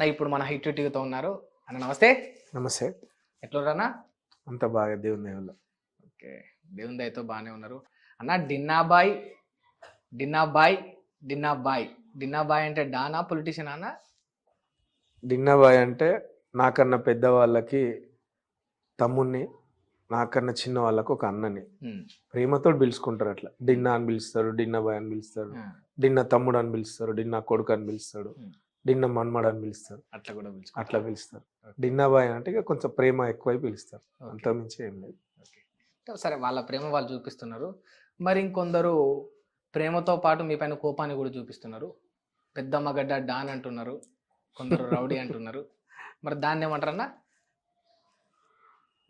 అన్న ఇప్పుడు మన హిట్ టీవీతో ఉన్నారు. అన్న నమస్తే. నమస్తే. ఎట్లున్నారన్నా? అంత బాగా దేవుని దయవల్ల. ఓకే, దేవుని దయతో బాగానే ఉన్నారు. అన్న డిన్నాబాయ్ డిన్నాబాయ్ డిన్నాబాయ్ డిన్నాబాయ్ అంటే డానా పొలిటీషియన్ అన్న? డిన్నాబాయ్ అంటే నాకన్నా పెద్దవాళ్ళకి తమ్ముడిని, నాకన్నా చిన్న వాళ్ళకు ఒక అన్నని ప్రేమతో పిలుచుకుంటారు. అట్లా డిన్నా అని పిలుస్తారు, డిన్నాబాయ్ అని పిలుస్తారు, డిన్న తమ్ముడు అని పిలుస్తారు, డిన్నా కొడుకు అని పిలుస్తాడు, డిన్న మన్మడు అని పిలుస్తారు. అట్లా కూడా అట్లా పిలుస్తారు. డిన్నాబాయ్ అంటే ఇక కొంచెం ప్రేమ ఎక్కువై పిలుస్తారు, అంతకుమించి ఏం లేదు. సరే, వాళ్ళ ప్రేమ వాళ్ళు చూపిస్తున్నారు. మరి ఇంకొందరు ప్రేమతో పాటు మీ పైన కోపాన్ని కూడా చూపిస్తున్నారు. పెద్దమ్మగడ్డ డాన్ అంటున్నారు, కొందరు రౌడీ అంటున్నారు. మరి దాన్ని ఏమంటారన్నా?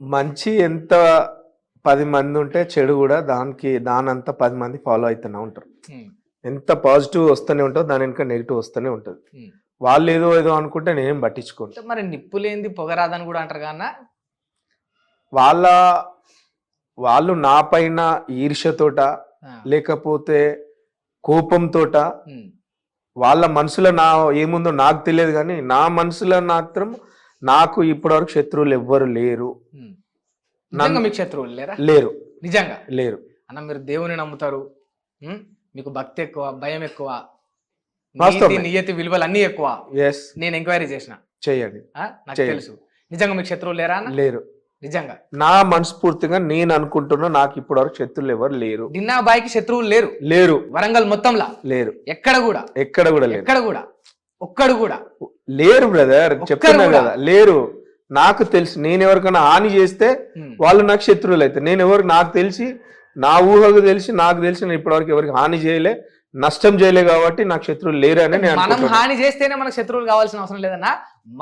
మంచి ఎంత 10 మంది ఉంటే చెడు కూడా దానంతా 10 మంది ఫాలో అవుతూనే ఉంటారు. ఎంత పాజిటివ్ వస్తూనే ఉంటుందో దాని వెనుక నెగిటివ్ వస్తూనే ఉంటుంది. వాళ్ళు ఏదో అనుకుంటే నేనేం పట్టించుకోను. మరి నిప్పు లేనిది పొగరాదని కూడా అంటారు కన్నా. వాళ్ళు నా పైన ఈర్ష్యతోట లేకపోతే కోపంతోట వాళ్ళ మనసులో ఏముందో నాకు తెలియదు, కానీ నా మనసులో మాత్రం నాకు ఇప్పటివరకు శత్రువులు ఎవ్వరు లేరు. మీకు శత్రువులు లేరు, నిజంగా లేరు. అన్న మీరు దేవుని నమ్ముతారు, మీకు భక్తి ఎక్కువ, భయం ఎక్కువ, నియతి విలువలు అన్ని ఎక్కువ. నేను ఎంక్వైరీ చేసిన, చేయండి, నాకు తెలుసు. నిజంగా మీకు శత్రువులు లేరా? లేరు. నిజంగా నా మనస్ఫూర్తిగా నేను అనుకుంటున్నా నాకు ఇప్పటివరకు శత్రువులు ఎవరు లేరు. డిన్నాబాయికి శత్రువులు లేరు. వరంగల్ మొత్తంలా లేరు. ఎక్కడ కూడా ఒక్కడు కూడా లేరు బ్రదర్, చెప్తున్నా కదా, లేరు. నాకు తెలిసి నేను ఎవరికైనా హాని చేస్తే వాళ్ళు నాకు శత్రువులు అయితే, నాకు తెలిసి నా ఊహకు తెలిసి నాకు తెలిసి నేను ఇప్పటివరకు ఎవరికి హాని చేయలే, నష్టం చేయలే, కాబట్టి నాకు శత్రువులు లేరు అని నేను. మనం హాని చేస్తేనే మనకు శత్రువులు కావాల్సిన అవసరం లేదన్నా.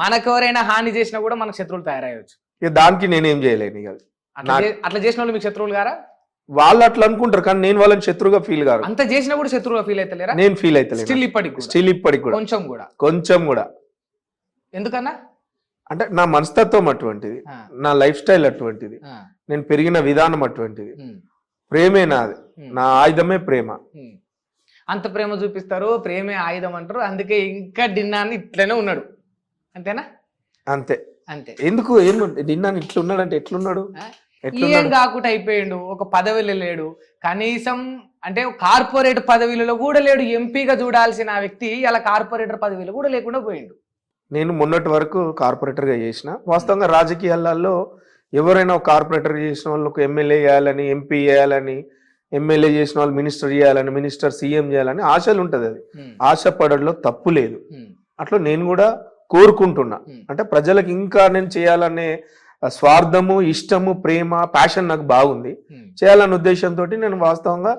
మనకు ఎవరైనా హాని చేసినా కూడా మనకు శత్రువులు తయారయ్యచ్చు. ఇక దానికి నేనేం చేయలేను. ఇక అట్లా చేసిన వాళ్ళు మీకు శత్రువులు గారా? వాళ్ళు అట్లా అనుకుంటారు, కానీ నేను వాళ్ళని శత్రువుగా ఫీల్ కాదు. అంత చేసినా కూడా శత్రువుగా ఫీల్ అయితే నేను ఫీల్ అయితే స్టిల్ ఇప్పటికి కూడా కొంచెం కూడా. ఎందుకన్నా? అంటే నా మనస్తత్వం అటువంటిది, నా లైఫ్ స్టైల్ అటువంటిది, నేను పెరిగిన విధానం అటువంటిది. ప్రేమే నాది, నా ఆయుధమే ప్రేమ. అంత ప్రేమ చూపిస్తారు, ప్రేమే ఆయుధం అంటారు. అందుకే ఇంకా డిన్నాన్ని ఇట్లనే ఉన్నాడు, అంతేనా? అంతే. ఎందుకు డిన్నాన్ని ఇట్లా ఉన్నాడు అంటే ఎట్లున్నాడు? ఏం కాకుండా అయిపోయాడు, ఒక పదవిలో లేడు, కనీసం అంటే కార్పొరేట్ పదవిలో కూడా లేడు. ఎంపీగా చూడాల్సిన వ్యక్తి ఇలా కార్పొరేటర్ పదవిలో కూడా లేకుండా పోయిండు. నేను మొన్నటి వరకు కార్పొరేటర్గా చేసిన. వాస్తవంగా రాజకీయాలలో ఎవరైనా ఒక కార్పొరేటర్ చేసిన వాళ్ళకు ఎమ్మెల్యే చేయాలని, ఎంపీ చేయాలని, ఎమ్మెల్యే చేసిన వాళ్ళు మినిస్టర్ చేయాలని, మినిస్టర్ సీఎం చేయాలని ఆశలు ఉంటుంది. అది ఆశపడడంలో తప్పు లేదు. అట్లా నేను కూడా కోరుకుంటున్నా. అంటే ప్రజలకు ఇంకా నేను చేయాలనే స్వార్థము, ఇష్టము, ప్రేమ, ప్యాషన్ నాకు బాగుంది. చేయాలనే ఉద్దేశంతో నేను వాస్తవంగా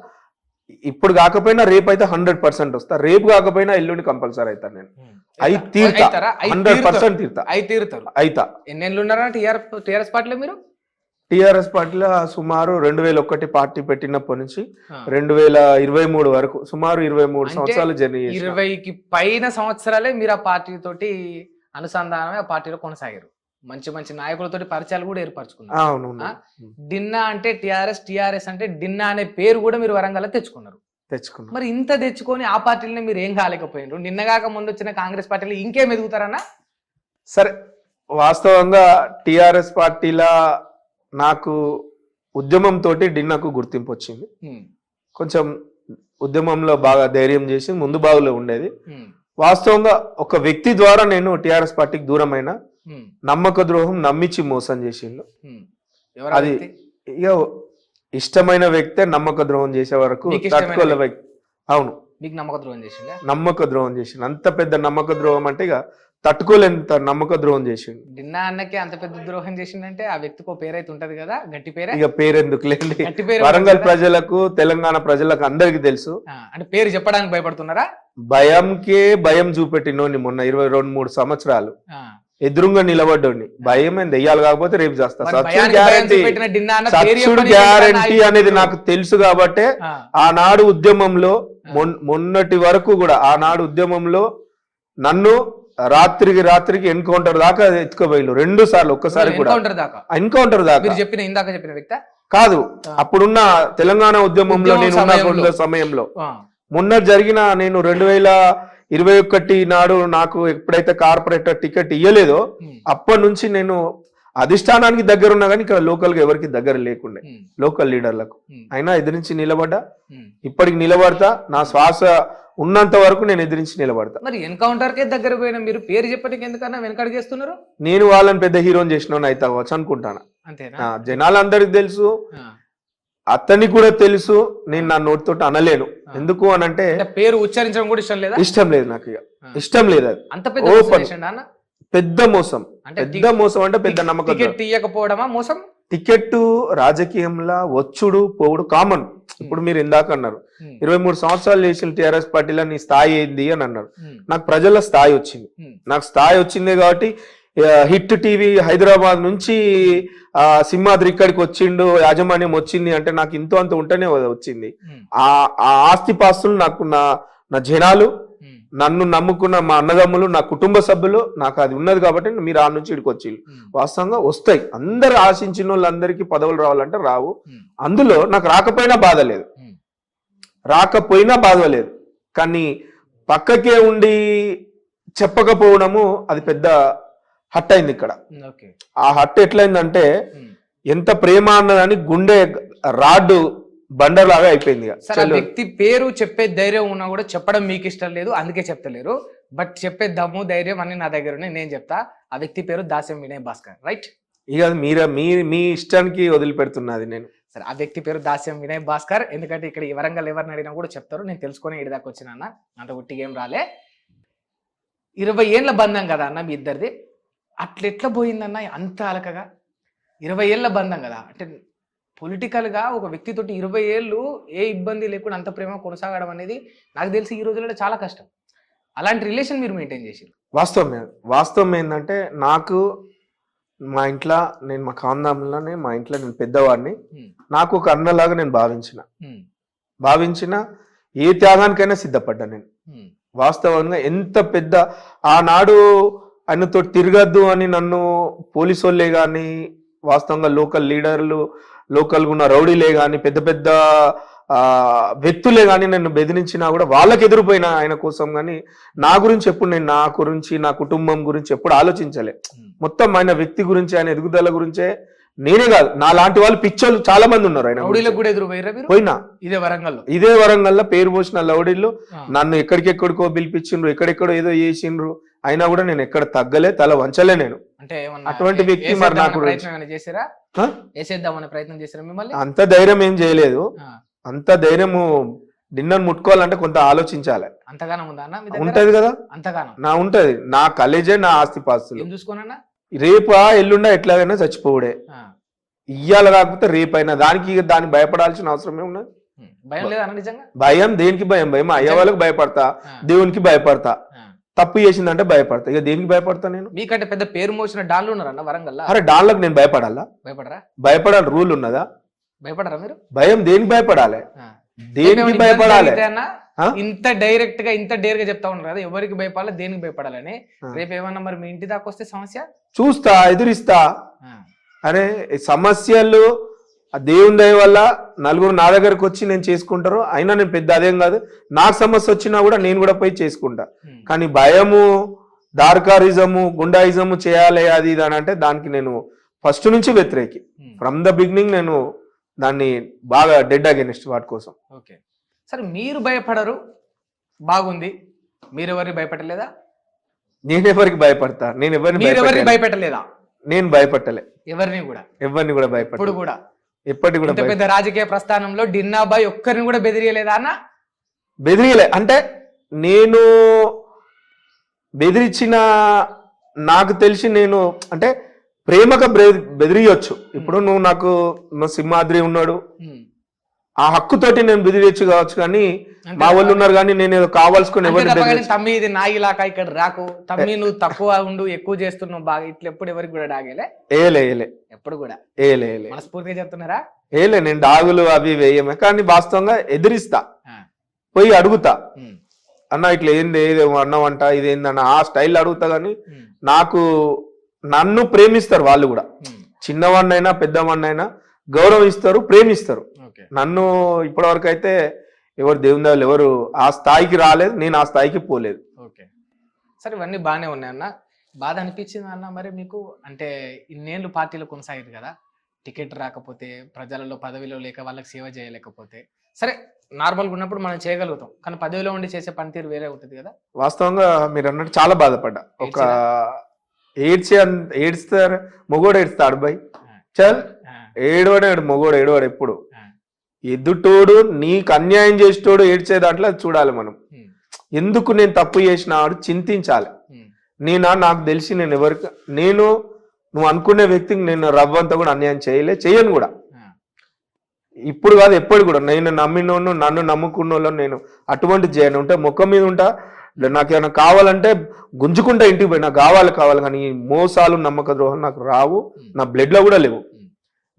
ఇప్పుడు కాకపోయినా రేపు అయితే 100% వస్తా. రేపు కాకపోయినా ఎల్లుండి కంపల్సరీ అవుతాను. నేను తీరుతా, 100% తీరుతా. అయితా. ఎన్నేళ్ళు ఉన్నారా టీఆర్ఎస్ పార్టీలో మీరు? టీఆర్ఎస్ పార్టీలో సుమారు 2001 పార్టీ పెట్టినప్పటి నుంచి 2023 వరకు సుమారు 23 సంవత్సరాలు జర్నీ. 20కి పైన సంవత్సరాలే మీరు ఆ పార్టీ తోటి అనుసంధానమే ఆ పార్టీలో కొనసాగారు. మంచి మంచి నాయకులతో పరిచయాలు కూడా ఏర్పరచుకున్నారు. అవును. డిన్నా అంటే టిఆర్ఎస్ అంటే డిన్నా అనే పేరు కూడా మీరు వరంగల్ తెచ్చుకున్నారు. మరి ఇంత తెచ్చుకొని ఆ పార్టీలనే మీరు ఏం కాలేకపోయినారు? నిన్నగాక ముందు వచ్చిన కాంగ్రెస్ పార్టీలు ఇంకేం ఎదుగుతారన్నా? సరే, వాస్తవంగా టిఆర్ఎస్ పార్టీలా నాకు ఉద్యమంతో డిన్నాకు గుర్తింపు వచ్చింది. కొంచెం ఉద్యమంలో బాగా ధైర్యం చేసి ముందు బాగులో ఉండేది. వాస్తవంగా ఒక వ్యక్తి ద్వారా నేను టిఆర్ఎస్ పార్టీకి దూరమైన, నమ్మక ద్రోహం నమ్మించి మోసం చేసిండు. అది ఇక ఇష్టమైన వ్యక్తే నమ్మక ద్రోహం చేసే వరకు తట్టుకోలే వ్యక్తి. అవును, మీకు నమ్మక ద్రోహం చేసిండు. నమ్మక ద్రోహం చేసిండు. అంత పెద్ద నమ్మక ద్రోహం అంటే ఇక తట్టుకోలేంత నమ్మక ద్రోహం చేసిండు. డిన్నా అన్నకి అంత పెద్ద ద్రోహం చేసిండంటే ఆ వ్యక్తికి పేరైతే ఉంటది కదా, గట్టి పేరు. ఇక పేరెందుకు లేండి, వరంగల్ ప్రజలకు, తెలంగాణ ప్రజలకు అందరికి తెలుసు. అంటే పేరు చెప్పడానికి భయపడుతున్నారా? భయం చూపెట్టినోని మొన్న 22-23 సంవత్సరాలు ఎదురుగా నిలబడ్డోని. భయం ఏం దెయ్యాలి కాకపోతే రేపు చేస్తా. సత్యుడు గ్యారంటీ అనేది నాకు తెలుసు కాబట్టి ఆనాడు ఉద్యమంలో, మొన్నటి వరకు కూడా ఆనాడు ఉద్యమంలో నన్ను రాత్రికి ఎన్కౌంటర్ దాకా ఎత్తుకోబోయిలు 2 సార్లు. ఒక్కసారి కూడా ఎన్కౌంటర్ దాకా చెప్పిన వ్యక్తి కాదు. అప్పుడున్న తెలంగాణ ఉద్యమంలో నేను ఉన్న సమయంలో మొన్న జరిగిన, నేను 21 నాడు నాకు ఎప్పుడైతే కార్పొరేటర్ టికెట్ ఇయ్యలేదో అప్పటి నుంచి నేను అధిష్టానానికి దగ్గర ఉన్నా కానీ ఇక్కడ లోకల్ గా ఎవరికి దగ్గర లేకుండే లోకల్ లీడర్లకు. అయినా ఎదిరించి నిలబడ్డా, ఇప్పటికి నిలబడతా. నా శ్వాస ఉన్నంత వరకు నేను ఎదిరించి నిలబడతా. మరి ఎన్కౌంటర్ కే దగ్గర పోయిన మీరు పేరు చెప్పడానికి ఎందుకన్నా వెనకడిగేస్తున్నారు? నేను వాళ్ళని పెద్ద హీరోని చేసిన అయితే అవ్వచ్చు అనుకుంటాను. అంతేనా? జనాలందరికి తెలుసు, అతనికి కూడా తెలుసు. నేను నా నోటితో అనలేను. ఎందుకు అనంటే పేరు ఉచ్చరించడం కూడా ఇష్టం లేదా? ఇష్టం లేదు నాకు, ఇక ఇష్టం లేదు. అది అంత పెద్ద పెద్ద మోసం. పెద్ద మోసం అంటే పెద్ద నమ్మకం. టికెట్ తీయకపోవడమా మోసం? టికెట్ రాజకీయంలో వచ్చుడు పోవుడు కామన్. ఇప్పుడు మీరు ఇందాక అన్నారు 23 సంవత్సరాలు చేసిన టిఆర్ఎస్ పార్టీలో నీ స్థాయి ఏంది అని అన్నారు. నాకు ప్రజల స్థాయి వచ్చింది. నాకు స్థాయి వచ్చింది కాబట్టి హిట్ టీవీ హైదరాబాద్ నుంచి సింహాద్రి ఇక్కడికి వచ్చిండు, యాజమాన్యం వచ్చింది అంటే నాకు ఇంతో అంత ఉంటేనే వచ్చింది. ఆ ఆస్తిపాస్తులు నాకు నా జనాలు, నన్ను నమ్ముకున్న మా అన్నదమ్ములు, నా కుటుంబ సభ్యులు, నాకు అది ఉన్నది కాబట్టి మీరు ఆ నుంచి ఇక్కడికి వచ్చి వాస్తవంగా వస్తాయి. అందరు ఆశించిన వాళ్ళందరికీ పదవులు రావాలంటే రావు. అందులో నాకు రాకపోయినా బాధ లేదు, కానీ పక్కకే ఉండి చెప్పకపోవడము అది పెద్ద హట్ అయింది ఇక్కడ. ఆ హట్ ఎట్లయిందంటే ఎంత ప్రేమ అన్నదాన్ని గుండె రాడ్డు బండర్లాగా అయిపోయింది. వ్యక్తి పేరు చెప్పే ధైర్యం ఉన్నా కూడా చెప్పడం మీకు ఇష్టం లేదు, అందుకే చెప్తలేరు. బట్ చెప్పే దమ్ము ధైర్యం అన్ని నా దగ్గర ఉన్నాయి, నేను చెప్తా. ఆ వ్యక్తి పేరు దాస్యం వినయ్ భాస్కర్, రైట్? ఇక మీ ఇష్టానికి వదిలిపెడుతున్నది నేను. సరే, ఆ వ్యక్తి పేరు దాస్యం వినయ్ భాస్కర్. ఎందుకంటే ఇక్కడ ఈ వరంగల్ ఎవరిని అడిగినా కూడా చెప్తారు. నేను తెలుసుకొని ఇడిదాకా వచ్చిన అన్న, అంత ఉట్టిగా ఏం రాలే. 20 ఏళ్ళ బంధం కదా అన్న మీ ఇద్దరిది, అట్లెట్లా పోయిందన్న అంత అలకగా? 20 ఏళ్ళ బంధం కదా, అంటే పొలిటికల్గా ఒక వ్యక్తితోటి 20 ఏళ్ళు ఏ ఇబ్బంది లేకుండా అంత ప్రేమ కొనసాగడం అనేది నాకు తెలిసి ఈ రోజుల్లో చాలా కష్టం. అలాంటి రిలేషన్ మీరు మెయింటైన్ చేసారు. వాస్తవం ఏంటంటే నాకు మా ఇంట్లో, నేను మా ఖాందాంలోనే మా ఇంట్లో నేను పెద్దవాడిని, నాకు ఒక అన్నలాగా నేను భావించిన ఏ త్యాగానికైనా సిద్ధపడ్డా నేను. వాస్తవంగా ఎంత పెద్ద ఆనాడు ఆయనతో తిరగద్దు అని నన్ను పోలీసు వాళ్ళే కానీ, వాస్తవంగా లోకల్ లీడర్లు, లోకల్గా ఉన్న రౌడీలే కానీ, పెద్ద పెద్ద వ్యక్తులే కానీ నన్ను బెదిరించినా కూడా వాళ్ళకి ఎదురుపోయిన ఆయన కోసం. కానీ నా గురించి ఎప్పుడు నేను నా గురించి, నా కుటుంబం గురించి ఎప్పుడు ఆలోచించలే. మొత్తం ఆయన వ్యక్తి గురించి, ఆయన ఎదుగుదల గురించే. నేనే కాదు, నా లాంటి వాళ్ళు పిచ్చోళ్ళు చాలా మంది ఉన్నారు. ఆయన పోయినా ఇదే వరంగల్లో పేరు పోసిన లౌడీలు నన్ను ఎక్కడికెక్కడికో పిలిపించిండ్రు, ఎక్కడెక్కడో ఏదో చేసిండ్రు. అయినా కూడా నేను ఎక్కడ తగ్గలే, తల వంచలే నేను. అటువంటి వ్యక్తి మరి నాకు అంత ధైర్యం ఏం చేయలేదు. అంత ధైర్యము డిన్నర్ ముట్టుకోవాలంటే కొంత ఆలోచించాలి. ఉంటది కదా, నా ఉంటది. నా కలేజే నా ఆస్తిపాస్తులు. రేపా ఎల్లుండా ఎట్లాగైనా చచ్చిపోవుడే. ఇయ్యాల కాకపోతే రేపైనా. దానికి భయపడాల్సిన అవసరం ఏమున్నది? భయం దేనికి? భయం అయ్యే వాళ్ళకి భయపడతా, దేవునికి భయపడతా. తప్పు చేసిందంటే భయపడతా. ఇక దేనికి భయపడతా నేను? మీకంటే పెద్ద పేరు మోసిన డాన్లు ఉన్నారన్న వరంగల్. అరే డాన్లకు నేను భయపడాలా? భయపడాలి, రూల్ ఉన్నదా? భయపడరా మీరు? భయం దేనికి భయపడాలి? దేనికి భయపడాలి? ఇంత డైరెక్ట్ గా ఇంత డేర్ గా చెప్తా ఉన్నారు కదా, ఎవరికి భయపడాలి, దేనికి భయపడాలని. రేపు ఏమన్నా మరి మీ ఇంటి దాకా వస్తే సమస్య చూస్తా, ఎదురిస్తా. అరే సమస్యలు దేవుని దయ వల్ల నలుగురు నా దగ్గరకు వచ్చి నేను చేసుకుంటారు. అయినా నేను పెద్ద అదేం కాదు, నాకు సమస్య వచ్చినా కూడా నేను కూడా పోయి చేసుకుంటా. కానీ భయము, డార్కారిజము, గుండాయిజము చేయాలి అది ఇది అని అంటే దానికి నేను ఫస్ట్ నుంచి వ్యతిరేకి. ఫ్రమ్ ద బిగినింగ్ నేను దాన్ని బాగా డెడ్ అగైనెస్ట్ వాటి కోసం. ఓకే, సరే, మీరు భయపడరు, బాగుంది. మీరు ఎవరికి భయపడలేదా? నేను ఎవరికి భయపడతా? నేను ఎవరిని భయపెట్టలేదా? నేను భయపట్టలే ఎవరిని కూడా భయపడ కూడా ఎప్పటికి కూడా. పెద్ద రాజకీయ ప్రస్థానంలో డిన్నాబాయ్ ఒక్కరిని కూడా బెదిరియలేదా అన్న? బెదిరియలే అంటే నేను బెదిరించిన, నాకు తెలిసి నేను అంటే ప్రేమగా బెదిరియొచ్చు. ఇప్పుడు నువ్వు నాకు సింహాద్రి ఉన్నాడు, ఆ హక్కుతోటి నేను బెదిరియొచ్చు కావచ్చు. కానీ మా వాళ్ళు ఉన్నారు కానీ నేను ఏదో కావాల్సుకుని తమ్మి ఇది నా ఇలాకా, ఇక్కడ రాకు, తమ్మి నువ్వు తక్కువ ఉండు, ఎక్కువ చేస్తున్నావు బాగా, ఇట్లా ఎప్పుడు ఎవరికి కూడా డాగేలే? ఏలే ఎప్పుడు కూడా మనస్ఫూర్తిగా చెప్తున్నారా? నేను డాగులు అవి వేయమే. కానీ వాస్తవంగా ఎదిరిస్తా, పోయి అడుగుతా, అన్న ఇట్లా ఏంది, ఏదేమో అన్నవంట, ఇదేందన్న ఆ స్టైల్ అడుగుతా. కానీ నన్ను ప్రేమిస్తారు వాళ్ళు కూడా, చిన్నవాడినైనా పెద్దవాడినైనా గౌరవిస్తారు, ప్రేమిస్తారు. నన్ను ఇప్పటి వరకు అయితే ఎవరు దేవుని దేవులు ఎవరు ఆ స్థాయికి రాలేదు, నేను ఆ స్థాయికి పోలేదు. సరే ఇవన్నీ బాగానే ఉన్నాయి అన్న. బాధ అనిపించింది అన్న మరి మీకు? అంటే ఇన్నేళ్ళు పార్టీలో కొనసాగింది కదా, టికెట్ రాకపోతే, ప్రజలలో పదవిలో లేక వాళ్ళకి సేవ చేయలేకపోతే, సరే నార్మల్గా ఉన్నప్పుడు మనం చేయగలుగుతాం, కానీ పదవిలో ఉండి చేసే పనితీరు వేరే ఉంటుంది కదా. వాస్తవంగా మీరు అన్నట్టు చాలా బాధపడ్డా. ఒక ఏడ్స్తారు మొగోడు ఏడుస్తాడు బై చల్ ఏడవాడు మొగోడు ఏడవాడు ఎప్పుడు. ఎదుటోడు నీకు అన్యాయం చేసేటోడు ఏడ్చే దాంట్లో అది చూడాలి మనం. ఎందుకు నేను తప్పు చేసిన వాడు చింతించాలి. నాకు తెలిసి నేను నువ్వు అనుకునే వ్యక్తికి నేను రవ్వంతా కూడా అన్యాయం చేయను కూడా. ఇప్పుడు కాదు ఎప్పుడు కూడా నేను నమ్మినోను నన్ను నమ్ముకున్న నేను అటువంటి చేయను. ఉంటే ముఖం మీద ఉంటా, నాకు ఏమైనా కావాలంటే గుంజుకుంటా ఇంటికి పోయి నాకు కావాలి, కానీ ఈ మోసాలు నమ్మక ద్రోహం నాకు రావు, నా బ్లడ్ లో కూడా లేవు.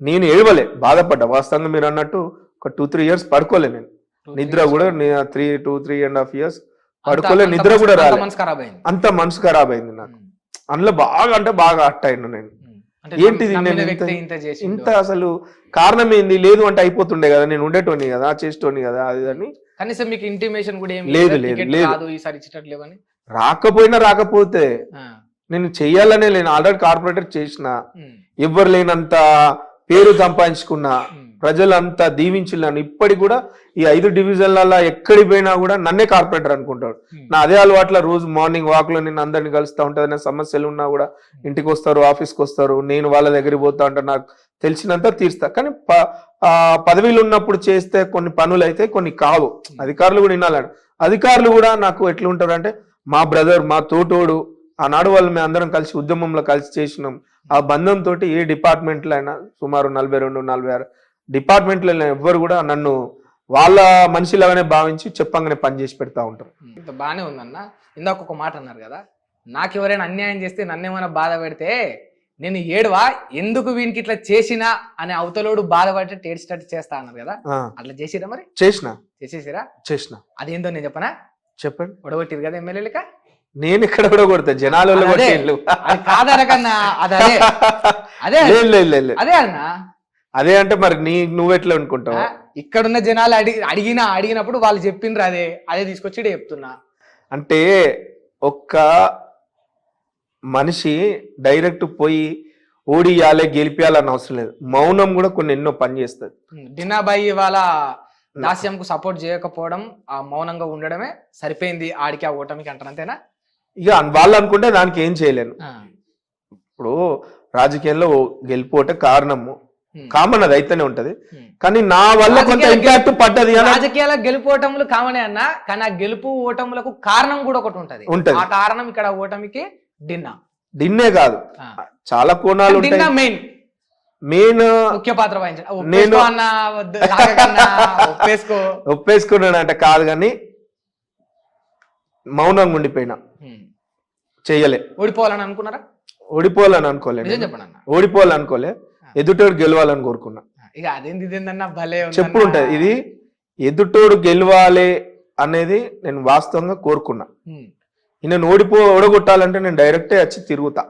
నేను ఏడవలే, బాధపడ్డా. వాస్తవంగా మీరు అన్నట్టు ఒక 2-3 years పడుకోలే నేను. నిద్ర కూడా 3.5 years పడుకోలే, నిద్ర కూడా రాలే. అంత మనసు ఖరాబ్ అయింది నాకు. అందులో బాగా హర్ట్ అయినా నేను. ఏంటిది నేను ఇంత అసలు కారణం ఏంది? లేదు అంటే అయిపోతుండే కదా, నేను ఉండేటోని కదా, చేసేటోని కదా, అది అని. కనీసం మీకు ఇంటిమేషన్ కూడా లేదు. రాకపోతే నేను చెయ్యాలనే నేను ఆల్రెడీ కార్పొరేటర్ చేసిన, ఎవ్వరు లేనంత పేరు సంపాదించుకున్నా, ప్రజలంతా దీవించున్నాను. ఇప్పటికి కూడా ఈ 5 divisionలలో ఎక్కడికి పోయినా కూడా నన్నే కార్పొరేటర్ అనుకుంటాడు. నా అదే అలవాట్ల రోజు మార్నింగ్ వాక్ లో నేను అందరిని కలుస్తూ ఉంటాను. సమస్యలు ఉన్నా కూడా ఇంటికి వస్తారు, ఆఫీస్కి వస్తారు, నేను వాళ్ళ దగ్గరికి పోతా ఉంటా, నాకు తెలిసినంత తీరుస్తా. కానీ పదవిలో ఉన్నప్పుడు చేస్తే కొన్ని పనులు అయితే కొన్ని కావు. అధికారులు కూడా వినాలండి. అధికారులు కూడా నాకు ఎట్లుంటారు అంటే, మా బ్రదర్, మా తోటోడు, ఆనాడు వాళ్ళు మేము అందరం కలిసి ఉద్యమంలో కలిసి చేసినాం. ఆ బంధంతో ఏ డిపార్ట్మెంట్లో అయినా సుమారు 42-46 డిపార్ట్మెంట్లో ఎవ్వరు కూడా నన్ను వాళ్ళ మనిషిలాగానే భావించి చెప్పంగానే పనిచేసి పెడతా ఉంటారు. ఇంత బాగానే ఉందన్న. ఇందాక ఒక మాట అన్నారు కదా, నాకు ఎవరైనా అన్యాయం చేస్తే నన్నేమైనా బాధ పెడితే నేను ఏడవా, ఎందుకు వీనికి ఇట్లా చేసినా అనే అవతలోడు బాధపడి ఏడ్చేటట్టు చేస్తా అన్నారు కదా, అట్లా చేసిరా? మరి చేసిన అదేందో నేను చెప్పనా? చెప్పండి. ఒడగొట్టిరు కదా ఎమ్మెల్యేలక. నేను ఇక్కడ కూడా కొడతా, జనాలు కాదనకన్నా అదే అదే అన్నా. అదే అంటే మరి నువ్వెట్లా అనుకుంటావు? ఇక్కడున్న జనాలు అడిగినప్పుడు వాళ్ళు చెప్పిండ్రు, అదే తీసుకొచ్చి చెప్తున్నా. అంటే ఒక్క మనిషి డైరెక్ట్ పోయి ఓడియాలే గెలిపియాలని అవసరం లేదు. మౌనం కూడా కొన్ని ఎన్నో పని చేస్తుంది. డినాబాయి వాళ్ళ దాస్యంకు సపోర్ట్ చేయకపోవడం, ఆ మౌనంగా ఉండడమే సరిపోయింది ఆడికి, ఆ ఓటమికి అంటారు, అంతేనా? ఇక వాళ్ళు అనుకుంటే దానికి ఏం చేయలేను. ఇప్పుడు రాజకీయాల్లో గెలిపోటే కారణము కామన్, అది అయితేనే ఉంటది. కానీ నా వల్ల కొంత ఇంపాక్ట్ పడ్డది. రాజకీయాల గెలుపోటములు కామనే అన్న, కానీ ఆ గెలుపు ఓటములకు కారణం కూడా ఒకటి ఉంటది. ఆ కారణం ఇక్కడ ఓటమికి డిన్నే కాదు, చాలా కోణాలు ఉంటాయి. మెయిన్ ముఖ్య పాత్ర నేను ఒప్పేసుకున్నానంట కాదు, కానీ మౌనంగా ఉండిపోయినా, చెయ్యలే. ఓడిపోవాలని అనుకున్నారా? ఓడిపోవాలని అనుకోలే, ఎదుటోడు గెలవాలని కోరుకున్నా. ఇక అదేంది ఇదేందన్నా భలే చెప్పుడు ఉంటది. ఇది ఎదుటోడు గెలవాలి అనేది నేను వాస్తవంగా కోరుకున్నా. నేను ఓడగొట్టాలంటే నేను డైరెక్టే వచ్చి తిరుగుతా,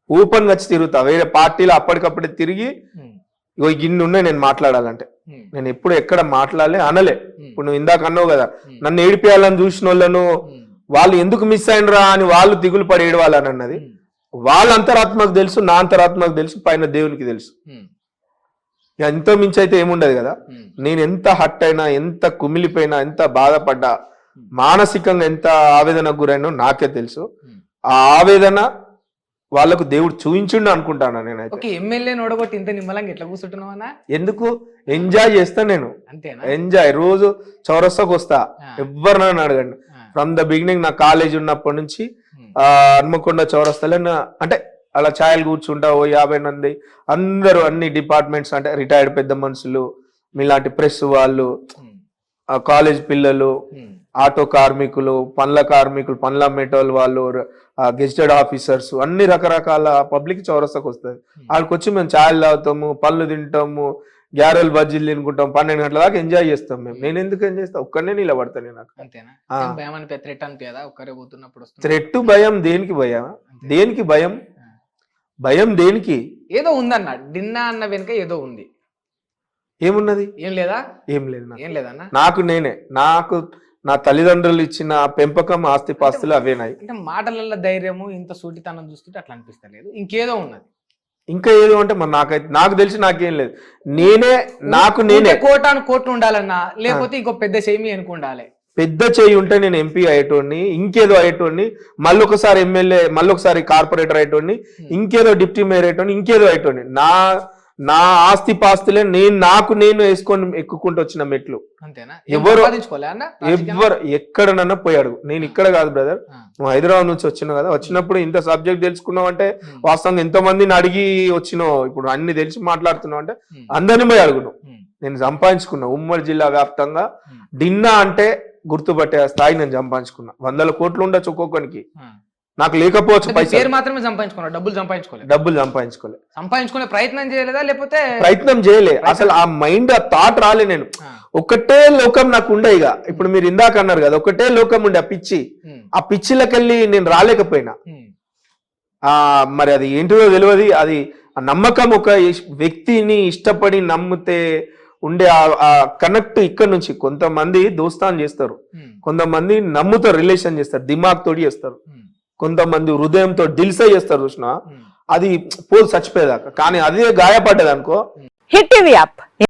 ఓపెన్ గా వచ్చి తిరుగుతా. వేరే పార్టీలో అప్పటికప్పుడే తిరిగి ఇగో ఇన్ని ఉన్నాయి నేను మాట్లాడాలంటే. నేను ఎప్పుడు ఎక్కడ మాట్లాడలే అనలే. ఇప్పుడు నువ్వు ఇందాక అన్నావు కదా, నన్ను ఏడిపియాలని చూసిన వాళ్ళను వాళ్ళు ఎందుకు మిస్ అయినరా అని వాళ్ళు దిగులు పడి ఏడవాలని అన్నది వాళ్ళ అంతరాత్మకు తెలుసు, నా అంతరాత్మకు తెలుసు, పైన దేవునికి తెలుసు. ఎంతో మించి అయితే ఏముండదు కదా. నేను ఎంత హట్ అయినా, ఎంత కుమిలిపోయినా, ఎంత బాధపడ్డా, మానసికంగా ఎంత ఆవేదనకు గురైనా నాకే తెలుసు. ఆ ఆవేదన వాళ్ళకు దేవుడు చూయించుండు అనుకుంటాను నేనైతే. ఎమ్మెల్యే నోడగొట్టి ఇంత నిమ్మలంగా ఎట్లా కూర్చుంటున్నావా? ఎందుకు ఎంజాయ్ చేస్తా నేను. ఎంజాయ్ రోజు చౌరస్తాకు వస్తా, ఎవరినైనా అడగండి. ఫ్రమ్ ద బిగినింగ్ నా కాలేజ్ ఉన్నప్పటి నుంచి హన్మకొండ చౌరస్తాలో అంటే అలా ఛాయలు కూర్చుంటా, 50 మంది అందరూ, అన్ని డిపార్ట్మెంట్స్, అంటే రిటైర్డ్ పెద్ద మనుషులు, మీలాంటి ప్రెస్ వాళ్ళు, కాలేజ్ పిల్లలు, ఆటో కార్మికులు, పండ్ల కార్మికులు, పండ్ల అమ్మేటోళ్ళు వాళ్ళు, గెజిటెడ్ ఆఫీసర్స్, అన్ని రకరకాల పబ్లిక్ చౌరస్తాకు వస్తుంది. వాళ్ళకి వచ్చి మేము ఛాయలు తాగుతాము, పళ్ళు తింటాము, గ్యారెలు బజ్జీలు తినుకుంటాం, 12 గంటల దాకా ఎంజాయ్ చేస్తాం మేము. నేను ఎందుకు ఎంజాయ్ చేస్తా? ఒక్కనే నిలబడతాను నాకు. థ్రెట్ భయం దేనికి? దేనికి భయం? భయం దేనికి? ఏదో ఉందన్న, డిన్నా అన్న వెనుక ఏదో ఉంది. ఏమున్నది? ఏం లేదా? ఏం లేదు. నాకు నా తల్లిదండ్రులు ఇచ్చిన పెంపకం ఆస్తి పాస్తులు అవేనాయి. అంటే మాటలలో ధైర్యము ఇంత సూటితనం చూస్తుంటే అట్లా అనిపిస్తలేదు, ఇంకేదో ఉన్నది. ఇంకా ఏదో అంటే మరి నాకు తెలిసి నాకేం లేదు. నేనే నేనే కోటాను కోట్లు ఉండాలన్నా, లేకపోతే ఇంకో పెద్ద చేమి అనుకుండాలి. పెద్ద చేయి ఉంటే నేను ఎంపీ అయ్యేటోడిని, ఇంకేదో అయ్యేటోడిని, మళ్ళీ ఒకసారి ఎమ్మెల్యే, మళ్ళీ ఒకసారి కార్పొరేటర్ అయ్యేటోడిని, ఇంకేదో డిప్యూటీ మేయర్ అయ్యేటోడిని, ఇంకేదో అయ్యేటోడిని. నా ఆస్తి పాస్తులే నేను వేసుకొని ఎక్కుకుంటూ వచ్చిన మెట్లు. అంతేనా? ఎవరు ఎవరు ఎక్కడనన్నా పోయాడు. నేను ఇక్కడ కాదు బ్రదర్, నువ్వు హైదరాబాద్ నుంచి వచ్చినావు కదా, వచ్చినప్పుడు ఇంత సబ్జెక్ట్ తెలుసుకున్నావు అంటే వాస్తవంగా ఎంతో మందిని అడిగి వచ్చినావు. ఇప్పుడు అన్ని తెలిసి మాట్లాడుతున్నావు అంటే అందరినీ పోయి అడుగును. నేను సంపాదించుకున్నా ఉమ్మడి జిల్లా వ్యాప్తంగా డిన్నా అంటే గుర్తుపట్టే స్థాయి నేను సంపాదించుకున్నా. 100 కోట్లు ఉండొచ్చు ఒక్కొక్కరికి, నాకు లేకపోవచ్చు పేరు మాత్రమే సంపాదించుకున్నా, డబ్బులు సంపాదించుకోలేదు. సంపాదించుకునే ప్రయత్నం చేయలేదా? లేకపోతే ప్రయత్నం చేయలే, అసలు ఆ మైండ్ ఆ థాట్ రాలే. నేను ఒకటే లోకం నాకు ఉండే. ఇక ఇప్పుడు మీరు ఇందాక అన్నారు కదా, ఒకటే లోకం ఉండే ఆ పిచ్చి. ఆ పిచ్చిలకెళ్ళి నేను రాలేకపోయినా. మరి అది ఏంటిదో తెలియదు. అది ఆ నమ్మకం, ఒక వ్యక్తిని ఇష్టపడి నమ్మితే ఉండే ఆ కనెక్ట్ ఇక్కడ నుంచి. కొంతమంది దోస్తాన్ చేస్తారు, కొంతమంది నమ్ముతారు, రిలేషన్ చేస్తారు, దిమాగ్ తోడి చేస్తారు, కొంతమంది హృదయంతో దిల్సే చేస్తారు. చూసిన అది పోదు చచ్చిపోయేదాకా. కానీ అదే గాయపడ్డది అనుకో. Hit TV app